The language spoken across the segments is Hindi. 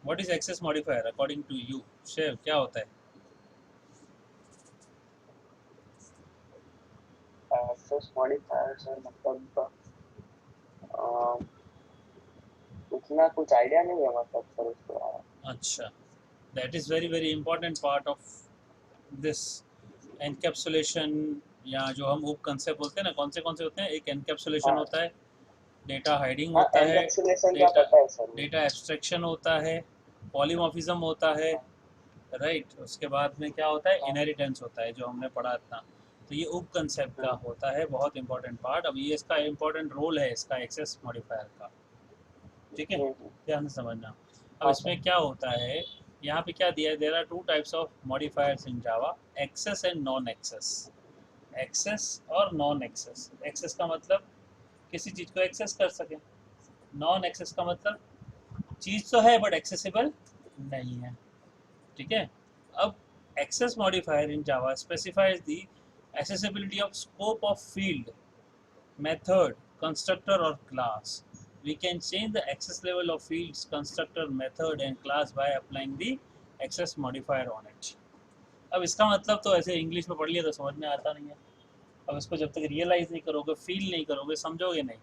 What is access modifier according to you? शेर क्या होता है? एक्सेस मॉडिफायर सर मतलब उतना कुछ आइडिया नहीं है मतलब सर उसके बारे अच्छा, that is very very important part of this encapsulation, या जो हम उप कंसेप्ट बोलते हैं ना, कौन से होते हैं? एक में। एनकैप्सुलेशन हाँ होता है, डेटा हाइडिंग हाँ, होता है, एनकैप्सुलेशन का डेटा पता है सर मुझे। डेटा एब्स्ट्रैक्शन होता है, पॉलीमॉर्फिज्म होता है, हाँ राइट। उसके बाद में क्या होता है? हाँ इनहेरिटेंस होता है, जो हमने पढ़ा था। तो ये उप कंसेप्ट का हाँ होता है, बहुत इंपॉर्टेंट पार्ट। अब ये इसका इंपॉर्टेंट रोल है इसका एक्सेस मॉडिफायर का, ठीक है, हम्म। ध्यान से समझना। अब हाँ सर। इसमें क्या होता है, यहाँ पे क्या दिया है? There are two types of modifiers in Java, access and non access. Access और नॉन एक्सेस। एक्सेस का मतलब किसी चीज़ को एक्सेस कर सके, नॉन एक्सेस का मतलब चीज़ तो है बट एक्सेसिबल नहीं है, ठीक है। अब access modifier in Java specifies the accessibility of scope of field, method, constructor or class. We can change the access level of fields, constructor, method and class by applying the access modifier on it. अब इसका मतलब तो ऐसे इंग्लिश में पढ़ लिया तो समझ में आता नहीं है। अब इसको जब तक रियलाइज़ नहीं करोगे, फील नहीं करोगे, समझोगे नहीं,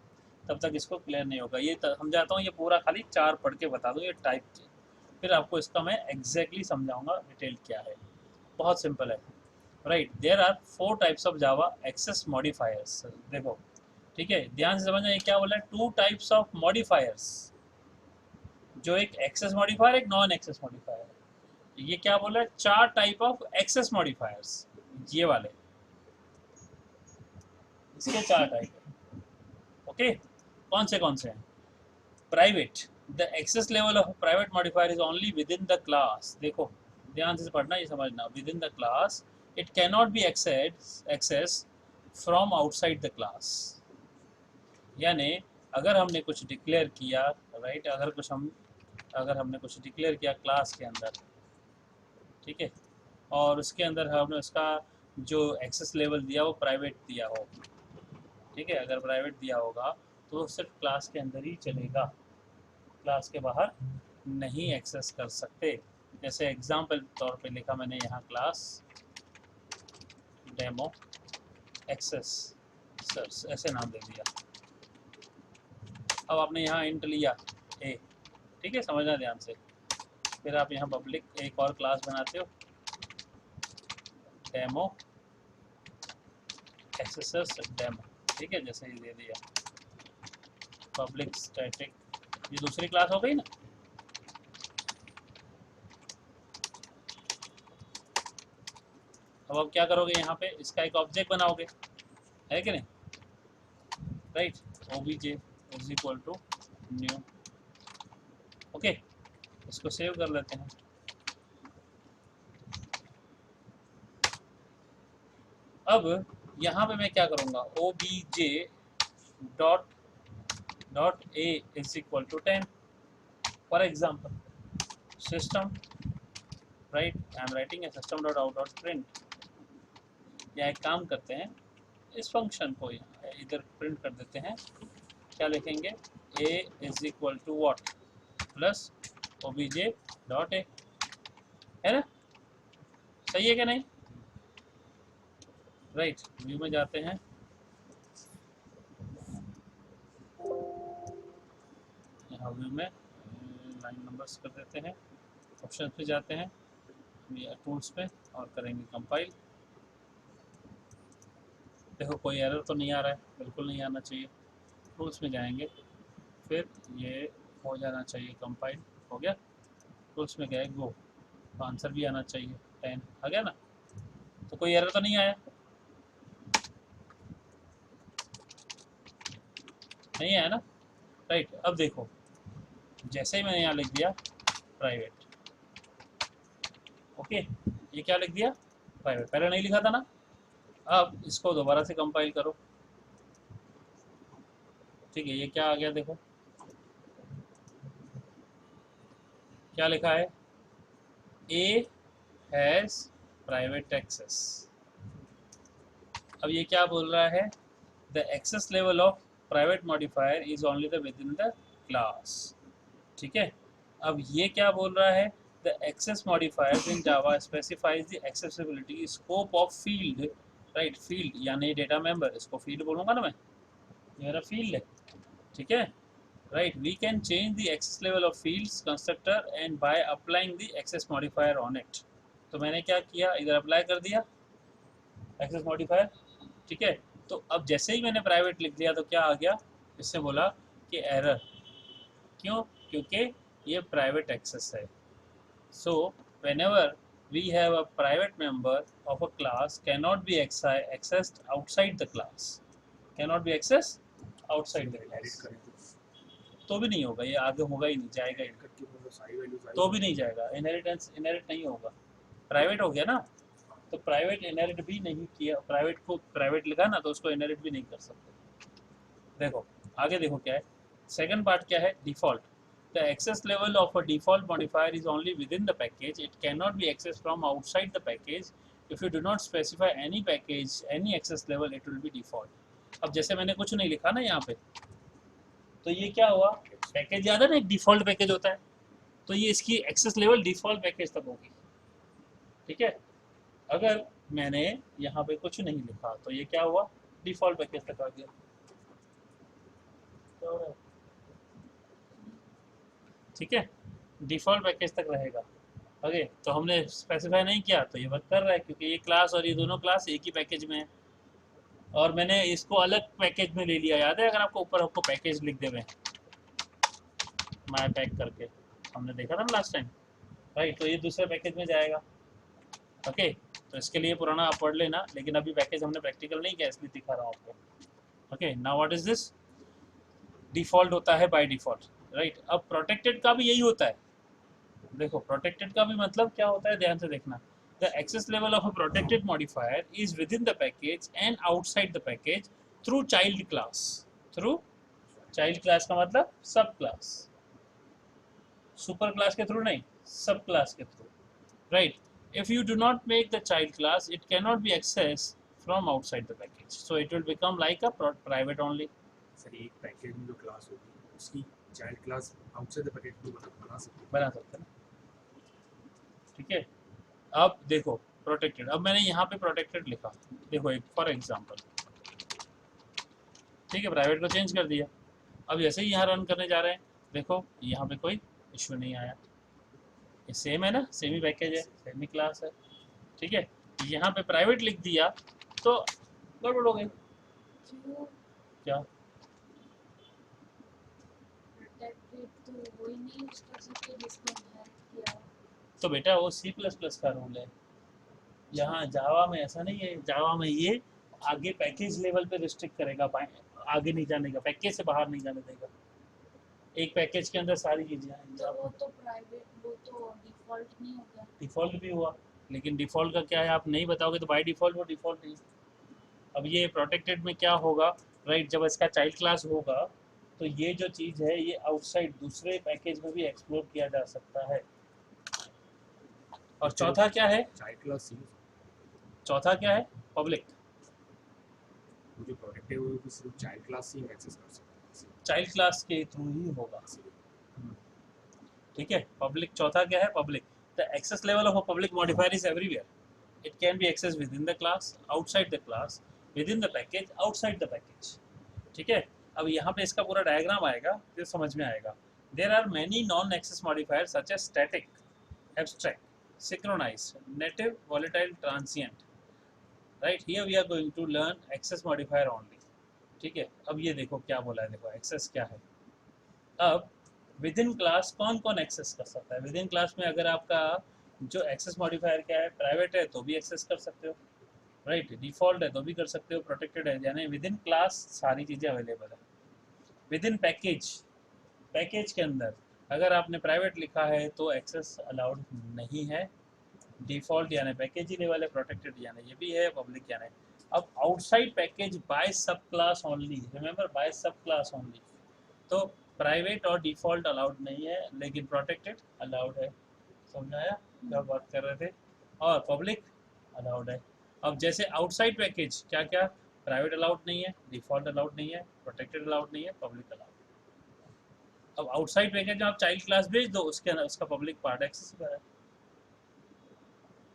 तब तक इसको क्लियर नहीं होगा। ये समझाता हूँ, ये पूरा खाली 4 पढ़ के बता दूँ ये टाइप के, फिर आपको इसका मैं एग्जैक्टली समझाऊंगा डिटेल क्या है। बहुत सिंपल है, right. There are 4 types of Java access modifiers. देखो, ठीक है, ध्यान से समझना, ये क्या बोला है? 2 टाइप्स ऑफ मॉडिफायर्स, जो एक एक्सेस मॉडिफायर, एक नॉन एक्सेस मॉडिफायर है। ये क्या बोला है? 4 टाइप ऑफ एक्सेस मॉडिफायर्स, ये वाले, इसके 4 टाइप है, ओके। कौन से हैं? Private, the access level of private modifier is only within the class. देखो, ध्यान से पढ़ना, ये समझना, within the class, it can not be access from outside the class. यानी अगर हमने कुछ डिक्लेयर किया, राइट, अगर हमने कुछ डिक्लेयर किया क्लास के अंदर, ठीक है, और उसके अंदर हमने उसका जो एक्सेस लेवल दिया वो प्राइवेट दिया हो, ठीक है, अगर प्राइवेट दिया होगा तो वो सिर्फ क्लास के अंदर ही चलेगा, क्लास के बाहर नहीं एक्सेस कर सकते। जैसे एग्जाम्पल तौर पे लिखा मैंने यहाँ क्लास डेमो एक्सेस सर्च, ऐसे नाम दे दिया। अब आपने यहाँ इंट लिया ए, ठीक है, समझना ध्यान से। फिर आप यहाँ पब्लिक एक और क्लास बनाते हो, डेमो एक्सेसर्स डेमो, ठीक है, जैसे ही दे दिया पब्लिक स्टैटिक, ये दूसरी क्लास हो गई ना। अब आप क्या करोगे? यहाँ पे इसका एक ऑब्जेक्ट बनाओगे, है कि नहीं, right. obj is equal to new, okay, इसको सेव कर लेते हैं। अब यहाँ पे मैं क्या करूँगा? obj dot dot a is equal to 10, for example system, right, I am writing a system dot out dot print. या एक काम करते हैं, इस फंक्शन को इधर प्रिंट कर देते हैं। क्या लिखेंगे? A is equal to what plus obj dot A, है ना? सही है कि नहीं? राइट, व्यू में जाते हैं, यहाँ व्यू में लाइन नंबर्स कर देते हैं, ऑप्शन पे जाते हैं, टूल्स पे, और करेंगे कंपाइल। देखो कोई एरर तो नहीं आ रहा है, बिल्कुल नहीं आना चाहिए। टूल्स में जाएंगे, फिर ये हो जाना चाहिए कंपाइल, हो गया। टूल्स में गए, गो, तो आंसर भी आना चाहिए 10, आ गया ना? तो कोई एरर तो नहीं आया, नहीं आया ना, राइट। अब देखो, जैसे ही मैंने यहाँ लिख दिया प्राइवेट, ओके, ये क्या लिख दिया? प्राइवेट, पहले नहीं लिखा था ना। अब इसको दोबारा से कंपाइल करो, ठीक है, ये क्या आ गया? देखो क्या लिखा है? A has private access. अब ये क्या बोल रहा है? The access level of private modifier is only the within the class, ठीक है। अब ये क्या बोल रहा है, the access modifiers in Java specifies the accessibility scope of field, right, field यानी डेटा मेंबर, इसको फील्ड बोलूंगा ना मैं, ये मेरा फील्ड है, ठीक है, right, we can change the access level of fields constructor and by applying the access modifier on it. तो मैंने क्या किया, इधर अप्लाई कर दिया एक्सेस मॉडिफायर, ठीक है। तो अब जैसे ही मैंने प्राइवेट लिख दिया तो क्या आ गया, इससे बोला कि एरर, क्यों, क्योंकि ये प्राइवेट एक्सेस है। सो whenever we have a private member of a class cannot be accessed outside the class, cannot be accessed outside the class, तो भी नहीं होगा, ये आगे होगा ही नहीं, जाएगा ही तो भी नहीं जाएगा, इनहेरिटेंस इनहेरिट नहीं होगा, प्राइवेट हो गया ना, तो प्राइवेट इनहेरिट भी नहीं किया, प्राइवेट को प्राइवेट लिखा ना तो उसको इनहेरिट भी नहीं कर सकते। देखो आगे देखो क्या है, सेकंड पार्ट क्या है, default, the access level of a default modifier is only within the package, it cannot be accessed from outside the package, if you do not specify any package any access level it will be default। अब जैसे मैंने कुछ नहीं लिखा ना यहाँ पे, तो ये क्या हुआ, पैकेज याद है ना, एक डिफॉल्ट पैकेज होता है, तो ये इसकी एक्सेस लेवल डिफॉल्ट पैकेज तक होगी, ठीक है। अगर मैंने यहाँ पे कुछ नहीं लिखा तो ये क्या हुआ, डिफॉल्ट पैकेज तक आ गया, ठीक है, डिफॉल्ट पैकेज तक रहेगा। ओके, तो हमने स्पेसिफाई नहीं किया तो ये वर्क कर रहा है, क्योंकि ये क्लास और ये दोनों क्लास एक ही पैकेज में है, और मैंने इसको अलग पैकेज में ले लिया, याद है अगर आपको ऊपर आपको पैकेज लिख देवे माय पैक करके, हमने देखा था ना लास्ट टाइम, राइट, तो ये दूसरे पैकेज में जाएगा। ओके, तो इसके लिए पुराना आप पढ़ लेना, लेकिन अभी पैकेज हमने प्रैक्टिकल नहीं किया इसलिए दिखा रहा हूँ आपको। Okay, now what is this, default होता है बाय डिफॉल्ट, राइट। अब प्रोटेक्टेड का भी यही होता है, देखो प्रोटेक्टेड का भी मतलब क्या होता है, ध्यान से देखना, the access level of a protected modifier is within the package and outside the package through child class, through child class का मतलब सब क्लास, सुपर क्लास के थ्रू नहीं, सब क्लास के थ्रू, right. If you do not make the child class it can not be access from outside the package, so it will become like a private only. Sir एक पैकेज में जो क्लास होगी उसकी child class outside the package को बना सकते हैं, ठीक है। अब देखो प्रोटेक्टेड, अब मैंने यहाँ पे प्रोटेक्टेड लिखा, देखो एक फॉर एग्जांपल, ठीक है, प्राइवेट को चेंज कर दिया, अब जैसे ही यहाँ रन करने जा रहे हैं, देखो यहाँ पे कोई इश्यू नहीं आया, ये सेम है ना, सेम ही पैकेज है, सेम ही क्लास है, ठीक है। यहाँ पे प्राइवेट लिख दिया तो गड़बड़ हो गई, क्या, तो बेटा वो C++ का रूल है, यहाँ जावा में ऐसा नहीं है, जावा में ये आगे पैकेज लेवल पे रिस्ट्रिक्ट करेगा, आगे नहीं जाने का, पैकेज से बाहर नहीं जाने देगा, एक पैकेज के अंदर सारी चीजें आएंगी। तो वो तो प्राइवेट, वो तो डिफॉल्ट नहीं होगा, डिफॉल्ट भी हुआ, लेकिन डिफॉल्ट का क्या है, आप नहीं बताओगे तो बाय डिफॉल्ट वो डिफॉल्ट नहीं। अब ये प्रोटेक्टेड में क्या होगा, राइट, जब इसका चाइल्ड क्लास होगा तो ये जो चीज़ है ये आउटसाइड दूसरे पैकेज में भी एक्सप्लोर किया जा सकता है। और चौथा क्या है, चाइल्ड क्लास सी, चौथा क्या है, पब्लिक, वो जो प्रोटेक्टेड है वो सिर्फ चाइल्ड क्लास से ही एक्सेस कर सकते हैं, चाइल्ड क्लास के थ्रू ही होगा, ठीक है। पब्लिक चौथा क्या है, public, the access level of a public modifier is everywhere, it can be access within the class, outside the class, within the package, outside the package, ठीक है। अब यहाँ पे इसका पूरा डायग्राम आएगा तो समझ में आएगा। There are many non access modifier such as static, abstract, synchronized, native, volatile, transient, right, here we are going to learn access modifier only, ठीक है। अब ये देखो क्या बोला है, देखो एक्सेस क्या है, अब विद इन क्लास कौन कौन एक्सेस कर सकता है, विद इन क्लास में अगर आपका जो एक्सेस मॉडिफायर क्या है, प्राइवेट है तो भी एक्सेस कर सकते हो, राइट, डिफॉल्ट है तो भी कर सकते हो, प्रोटेक्टेड है, यानी विद इन क्लास सारी चीज़ें अवेलेबल है। विद इन पैकेज, पैकेज के अंदर अगर आपने प्राइवेट लिखा है तो एक्सेस अलाउड नहीं है, डिफॉल्ट यानी पैकेज ही लेवल है, प्रोटेक्टेड यानी ये भी है, पब्लिक यानी। अब आउटसाइड पैकेज बाय सब क्लास ओनली, रिमेंबर बाय सब क्लास ओनली, तो प्राइवेट और डिफॉल्ट अलाउड नहीं है, लेकिन प्रोटेक्टेड अलाउड है, समझाया क्या बात कर रहे थे, और पब्लिक अलाउड है। अब जैसे आउटसाइड पैकेज क्या क्या, प्राइवेट अलाउड नहीं है, डिफॉल्ट अलाउड नहीं है, प्रोटेक्टेड अलाउड नहीं है, पब्लिक अलाउड, अब आउटसाइड पैकेज में आप चाइल्ड क्लास भेज दो, उसके अंदर उसका पब्लिक पार्ट एक्सेसिबल है,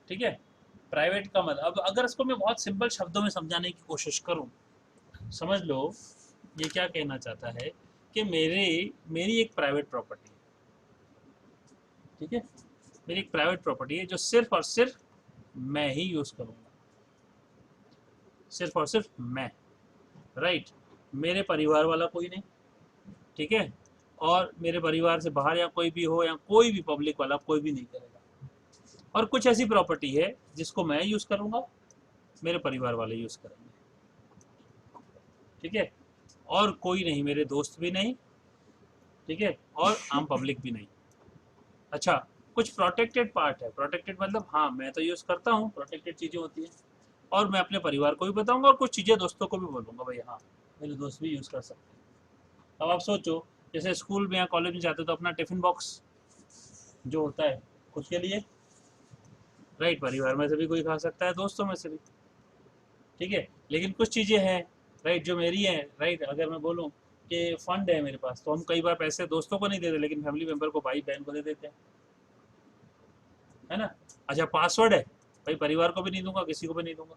ठीक है। प्राइवेट का मतलब, अब अगर इसको मैं बहुत सिंपल शब्दों में समझाने की कोशिश करूं, समझ लो ये क्या कहना चाहता है कि मेरी एक प्राइवेट प्रॉपर्टी है, ठीक है, मेरी एक प्राइवेट प्रॉपर्टी है जो सिर्फ और सिर्फ मैं ही यूज करूंगा, सिर्फ और सिर्फ मैं, राइट। मेरे परिवार वाला कोई नहीं, ठीक है, और मेरे परिवार से बाहर या कोई भी हो या कोई भी पब्लिक वाला कोई भी नहीं करेगा। और कुछ ऐसी प्रॉपर्टी है जिसको मैं यूज करूंगा, मेरे परिवार वाले यूज करेंगे, ठीक है, और कोई नहीं, मेरे दोस्त भी नहीं, ठीक है, और आम पब्लिक भी नहीं। अच्छा, कुछ प्रोटेक्टेड पार्ट है, प्रोटेक्टेड मतलब हाँ मैं तो यूज करता हूँ, प्रोटेक्टेड चीजें होती हैं, और मैं अपने परिवार को भी बताऊंगा और कुछ चीजें दोस्तों को भी बोलूंगा भाई हाँ मेरे दोस्त भी यूज कर सकते हैं। अब आप सोचो, जैसे स्कूल में या कॉलेज में जाते हो तो अपना टिफिन बॉक्स जो होता है खुद के लिए, राइट, परिवार में से भी कोई खा सकता है, दोस्तों में से भी, ठीक है, लेकिन कुछ चीज़ें हैं, राइट, जो मेरी है, राइट। अगर मैं बोलूँ कि फंड है मेरे पास, तो हम कई बार पैसे दोस्तों को नहीं देते लेकिन फैमिली मेंबर को, भाई बहन को दे देते हैं, है ना। अच्छा, पासवर्ड है, भाई परिवार को भी नहीं दूंगा, किसी को भी नहीं दूंगा,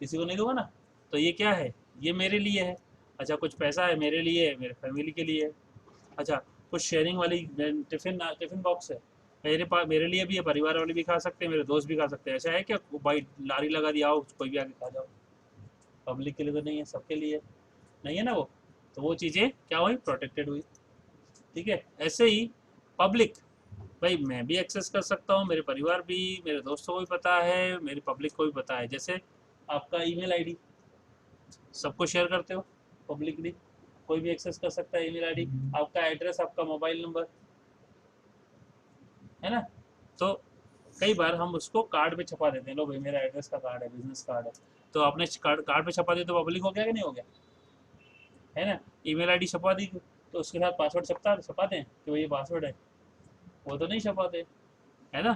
किसी को नहीं दूंगा ना, तो ये क्या है, ये मेरे लिए है। अच्छा, कुछ पैसा है मेरे लिए है, मेरे फैमिली के लिए है। अच्छा, कुछ शेयरिंग वाली टिफिन टिफिन बॉक्स है, मेरे पास, मेरे लिए भी है, परिवार वाले भी खा सकते हैं, मेरे दोस्त भी खा सकते हैं। ऐसा है क्या भाई लारी लगा दिया हो कोई भी आके खा जाओ, पब्लिक के लिए तो नहीं है, सबके लिए नहीं है ना वो, तो वो चीज़ें क्या हुई, प्रोटेक्टेड हुई, ठीक है। ऐसे ही पब्लिक, भाई मैं भी एक्सेस कर सकता हूँ, मेरे परिवार भी, मेरे दोस्तों को भी पता है, मेरी पब्लिक को भी पता है। जैसे आपका ईमेल आईडी सबको शेयर करते हो पब्लिकली, कोई भी एक्सेस कर सकता है ईमेल आईडी, आपका एड्रेस, आपका मोबाइल नंबर, है ना। तो कई बार हम उसको कार्ड पे छपा देते हैं, लो भाई मेरा एड्रेस का कार्ड है, बिजनेस कार्ड है, तो आपने कार्ड पे छपा दिया तो पब्लिक हो गया कि नहीं हो गया, है ना। ईमेल आईडी छपा दी तो उसके साथ पासवर्ड छपाते हैं कि भाई ये पासवर्ड है, वो तो नहीं छपाते, है ना,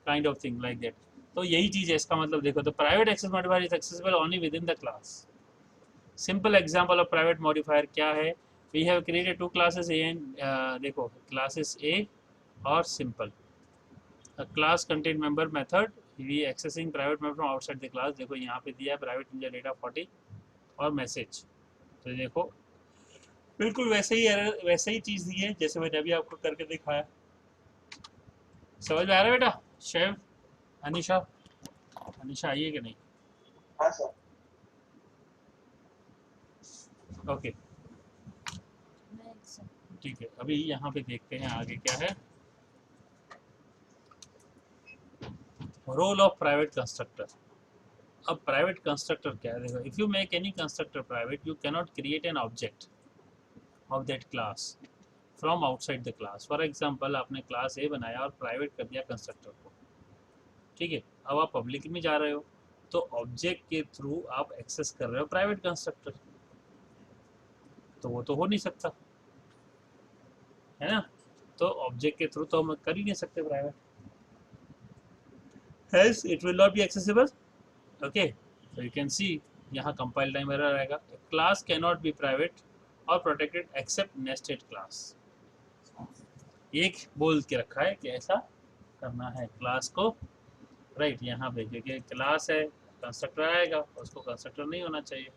kind of thing like that. तो यही चीज़ है, इसका मतलब देखो, तो private access modifier is accessible only within the class. Simple example of private modifier क्या है, we have created two classes A and, देखो क्लासेस ए और simple, a class contain member method, we accessing private member from outside the class। देखो यहाँ पे दिया है प्राइवेट इंजर डेटा 40 और मैसेज, तो देखो बिल्कुल वैसे ही चीज़ दी है जैसे मैंने अभी आपको करके दिखाया। समझ में आ रहा है बेटा? शेफ, अनिशा, अनिशा आई है कि नहीं? हाँ सर। ओके, ठीक है, अभी यहाँ पे देखते हैं आगे क्या है। Role of private constructor. अब प्राइवेट कंस्ट्रक्टर क्या है, देखो, if you make any constructor private, you cannot create an object of that class from outside the class. For example, आपने क्लास ए बनाया और प्राइवेट कर दिया कंस्ट्रक्टर को, ठीक है, अब आप पब्लिक में जा रहे हो तो ऑब्जेक्ट के थ्रू आप एक्सेस कर रहे हो प्राइवेट कंस्ट्रक्टर, तो वो तो हो नहीं सकता, है ना। तो ऑब्जेक्ट के थ्रू तो हम कर ही नहीं सकते private, hence it will not be accessible। okay, so you can see यहाँ compile time error आएगा। class cannot be private or protected except nested class। एक बोल के रखा है कि ऐसा करना है क्लास को, राइट, यहाँ पे क्योंकि क्लास है, कंस्ट्रक्टर आएगा, उसको कंस्ट्रक्टर नहीं होना चाहिए।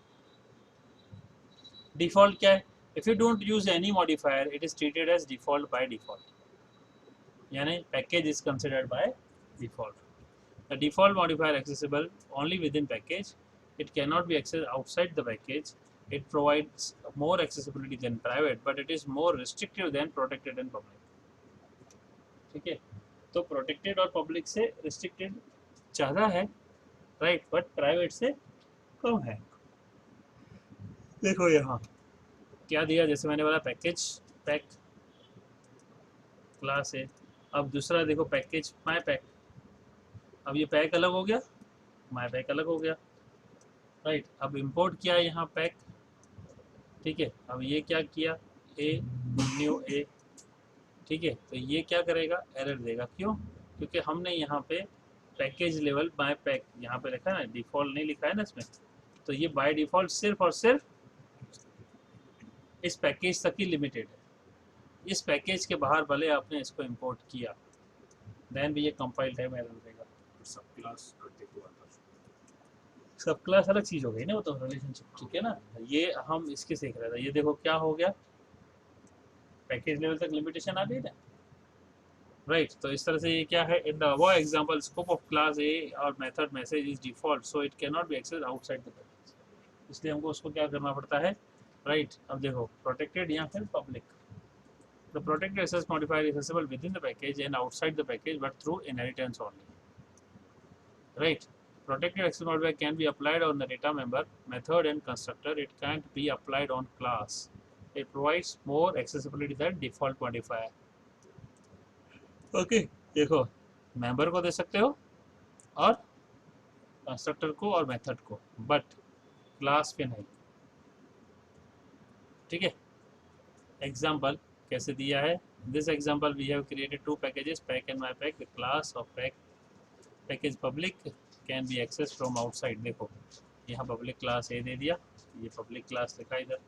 डिफॉल्ट क्या है, if you don't use any modifier it is treated as default by default, यानी package is considered by default. The default modifier accessible only within package. It cannot be accessed outside the package. It provides more accessibility than private, but it is more restrictive than protected and public। ठीक है, तो protected और public से restricted ज़्यादा है, right, but private से कम है। देखो यहाँ क्या दिया, जैसे मैंने बोला पैकेज पैक क्लास है, अब दूसरा देखो पैकेज माई पैक, अब ये पैक अलग हो गया, माई पैक अलग हो गया, राइट। अब इंपोर्ट किया यहाँ पैक, ठीक है, अब ये क्या किया, ए न्यू ए, ठीक है, तो ये क्या करेगा, एरर देगा, क्यों, क्योंकि हमने यहाँ पे पैकेज लेवल माई पैक यहाँ पे लिखा है ना, डिफ़ॉल्ट नहीं लिखा है ना इसमें, तो ये बाय डिफ़ॉल्ट सिर्फ और सिर्फ इस पैकेज तक ही लिमिटेड है। इस पैकेज के बाहर भले आपने इसको इंपोर्ट किया, देन भी ये कंपाइल्ड है, एरर देगा। सब क्लास करते तो आता सब क्लास अलग चीज़ हो गई ना, वो तो रिलेशनशिप, ठीक है ना। ये हम इसके सीख रहे थे। ये देखो क्या हो गया, पैकेज लेवल तक लिमिटेशन आ गई ना, राइट। तो इस तरह से ये क्या है, in the above example scope of class A और method message is default so it can not be access outside the package. इसलिए हमको उसको क्या करना पड़ता है, राइट। अब देखो प्रोटेक्टेड या फिर public. The protected access modifier is accessible within the package and outside the package, but through inheritance only. Right? Protected access modifier can be applied on the data member, method, and constructor. It can't be applied on class. It provides more accessibility than default modifier. Okay. देखो member को दे सकते हो और constructor को और method को, but class पे नहीं। ठीक है। Example कैसे दिया है, this example we have created two packages, pack and my pack. The class of package public can be access from outside. देखो यहाँ पब्लिक क्लास ए दे दिया, ये पब्लिक क्लास लिखा इधर,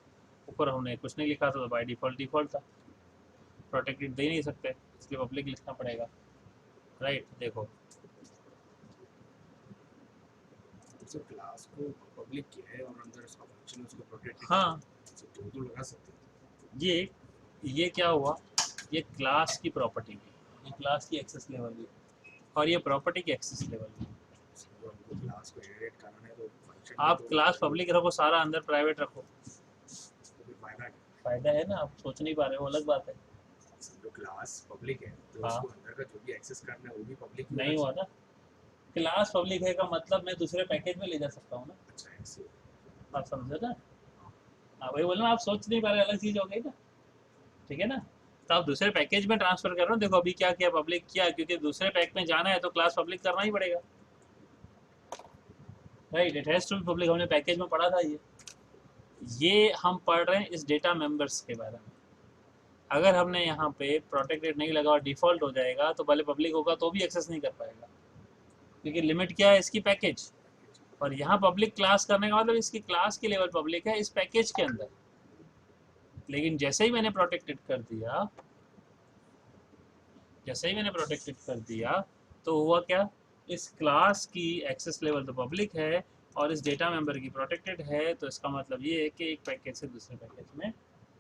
ऊपर हमने कुछ नहीं लिखा था तो बाय डिफ़ॉल्ट था। प्रोटेक्टेड दे नहीं सकते इसलिए पब्लिक लिखना पड़ेगा, राइट। देखो है। क्लास को पब्लिक किया है और अंदर उसका फंक्शन उसको प्रोटेक्टेड, हाँ तो लगा सकते हैं। ये क्या हुआ, ये क्लास की प्रॉपर्टी हुई, ये क्लास की एक्सेस लेवल हुई और ये प्रॉपर्टी की एक्सेस लेवल हुई। हमको क्लास को इनहेरिट करना है तो फंक्शन आप क्लास पब्लिक रखो, सारा अंदर प्राइवेट रखो, तो फायदा है। फायदा है ना। आप सोच नहीं पा रहे हो, अलग बात है। जो क्लास पब्लिक है तो हाँ। उसको अंदर का जो भी एक्सेस करना है वो भी पब्लिक नहीं हुआ ना, क्लास पब्लिक है का मतलब मैं दूसरे पैकेज में ले जा सकता हूँ ना। अच्छा ऐसे आप समझे ना। हाँ वही बोलना, आप सोच नहीं पा रहे, अलग चीज़ हो गई ना, ठीक है ना। तो आप दूसरे पैकेज में ट्रांसफर कर रहे हो। देखो अभी क्या किया, पब्लिक किया, क्योंकि दूसरे पैक में जाना है तो क्लास पब्लिक करना ही पड़ेगा, right. It has to be public, हमने पैकेज में पढ़ा था ये हम पढ़ रहे हैं इस डेटा मेंबर्स के बारे में। अगर हमने यहाँ पे प्रोटेक्टेड नहीं लगा और डिफ़ॉल्ट हो जाएगा तो भले पब्लिक होगा तो भी एक्सेस नहीं कर पाएगा, क्योंकि लिमिट क्या है इसकी, पैकेज। और यहाँ पब्लिक क्लास करने का मतलब इसकी क्लास की लेवल पब्लिक है इस पैकेज के अंदर। लेकिन जैसे ही मैंने प्रोटेक्टेड कर दिया तो हुआ क्या, इस क्लास की एक्सेस लेवल तो पब्लिक है और इस डेटा मेंबर की प्रोटेक्टेड है। तो इसका मतलब ये है कि एक पैकेज से दूसरे पैकेज में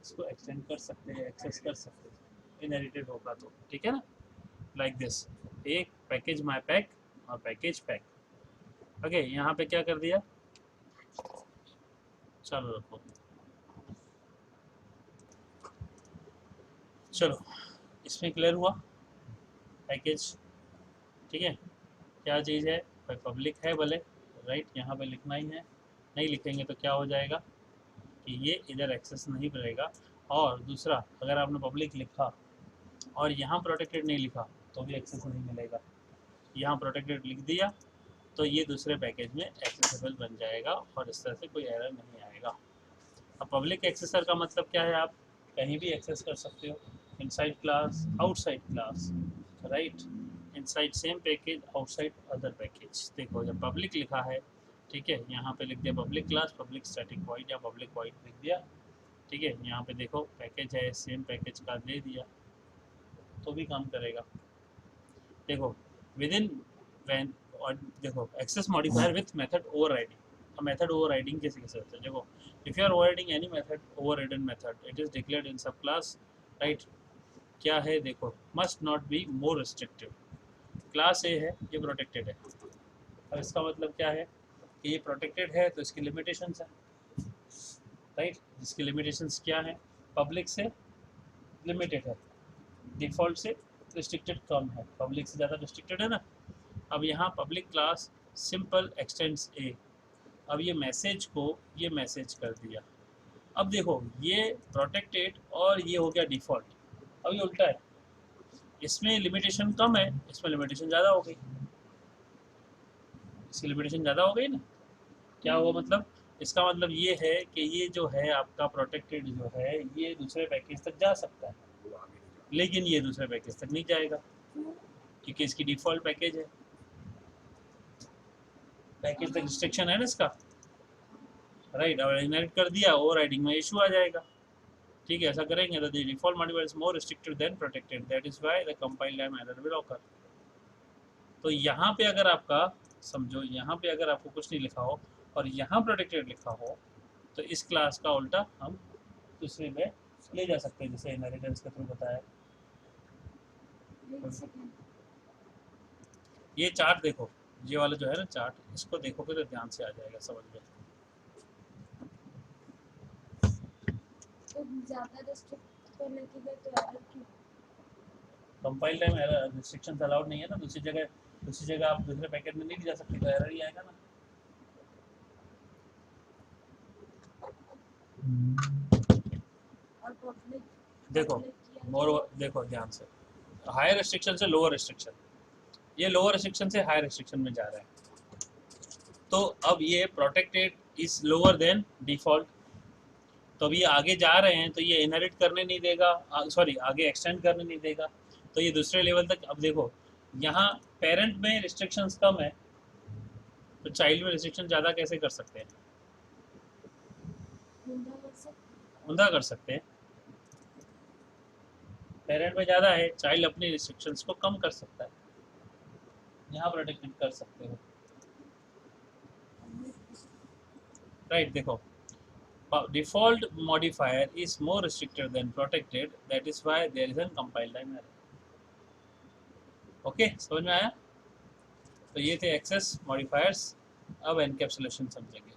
इसको एक्सटेंड कर सकते हैं, एक्सेस कर सकते हैं, इनहेरिटेड होगा तो, ठीक है ना। लाइक दिस, एक पैकेज माई पैक और पैकेज पैक। ओके, यहाँ पे क्या कर दिया, चलो रखो, चलो इसमें क्लियर हुआ पैकेज, ठीक है। क्या चीज़ है, पब्लिक है भले, राइट, यहाँ पे लिखना ही है। नहीं लिखेंगे तो क्या हो जाएगा कि ये इधर एक्सेस नहीं मिलेगा। और दूसरा, अगर आपने पब्लिक लिखा और यहाँ प्रोटेक्टेड नहीं लिखा तो भी एक्सेस नहीं मिलेगा। यहाँ प्रोटेक्टेड लिख दिया तो ये दूसरे पैकेज में एक्सेसिबल बन जाएगा और इस तरह से कोई एरर नहीं आएगा। अब पब्लिक एक्सेसर का मतलब क्या है, आप कहीं भी एक्सेस कर सकते हो, inside class, outside class, right, inside same package, outside other package. देखो जब पब्लिक लिखा है, ठीक है, यहाँ पे लिख दिया public class, public static void या पब्लिक वॉइड लिख दिया, ठीक है। यहाँ पे देखो पैकेज है, सेम पैकेज का दे दिया तो भी काम करेगा। देखो विद इन वैन, और देखो access modifier with method overriding. अब मेथड ओवरराइडिंग कैसे होता है, देखो if you are overriding any method, overridden method, it is declared in sub class, right. क्या है, देखो must not be more restrictive. Class A है, ये प्रोटेक्टेड है। अब इसका मतलब क्या है कि ये प्रोटेक्टेड है तो इसकी लिमिटेशंस है, राइट। इसकी लिमिटेशंस क्या है, पब्लिक से लिमिटेड है, डिफ़ॉल्ट से रिस्ट्रिक्टेड कम है, पब्लिक से ज़्यादा रिस्ट्रिक्टेड है ना। अब यहाँ पब्लिक क्लास सिंपल एक्सटेंड्स ए, अब ये मैसेज को ये मैसेज कर दिया। अब देखो ये प्रोटेक्टेड और ये हो गया डिफ़ॉल्ट, अब ये उल्टा है, इसमें लिमिटेशन कम है, इसमें लिमिटेशन ज़्यादा हो गई, इसकी लिमिटेशन ज़्यादा हो गई ना। क्या हुआ मतलब, इसका मतलब ये है कि ये जो है आपका प्रोटेक्टेड जो है ये दूसरे पैकेज तक जा सकता है, वो आगे नहीं जाता। लेकिन ये दूसरे पैकेज तक नहीं जाएगा क्योंकि इसकी डिफ़ॉल्ट पैकेज है, पैकेज तक रिस्ट्रिक्शन है ना इसका, राइट। और इनहेरिट कर दिया, ओवरराइडिंग में इशू आ जाएगा, ठीक है, ऐसा करेंगे तो the default modifier is more restricted than protected, that is why the compile time error will occur. तो यहाँ पे अगर आपका समझो, यहाँ पे अगर आपको कुछ नहीं लिखा हो और यहाँ प्रोटेक्टेड लिखा हो, तो इस क्लास का उल्टा हम दूसरे में ले जा सकते हैं, जैसे इनहेरिटेंस के थ्रू बताया। एक सेकंड, ये चार्ट देखो, ये वाला जो है ना चार्ट, इसको देखोगे तो ध्यान से आ जाएगा समझ में। तो ज्यादा रिस्ट्रिक्ट कर लेके गए तो एरर क्यों? Compile time error restrictions allowed नहीं है ना, दूसरी जगह आप दूसरे पैकेट में नहीं जा सकते, तो एरर ही आएगा ना। और पब्लिक देखो मोर, देखो ध्यान से, हायर रिस्ट्रिक्शन से लोअर रिस्ट्रिक्शन, ये लोअर रिस्ट्रिक्शन से हायर रिस्ट्रिक्शन में जा रहा है। तो अब ये protected is lower than default, तो अब ये आगे जा रहे हैं तो ये इनहेरिट करने नहीं देगा, सॉरी आगे एक्सटेंड करने नहीं देगा, तो ये दूसरे लेवल तक। अब देखो यहाँ पेरेंट में रिस्ट्रिक्शंस कम है, तो चाइल्ड में रिस्ट्रिक्शन ज़्यादा कैसे कर सकते हैं? ऊंधा कर सकते हैं। पेरेंट में ज़्यादा है, चाइल्ड अपनी रिस्ट्रिक्शंस को कम कर सकता है, यहाँ प्रोटेक्टेड कर सकते हो। राइट, देखो default modifier is more restricted than protected, that is why there is a compile time error. Okay, समझ में आया? तो ये थे एक्सेस मॉडिफायर्स। अब एनकैप्सुलेशन समझेंगे।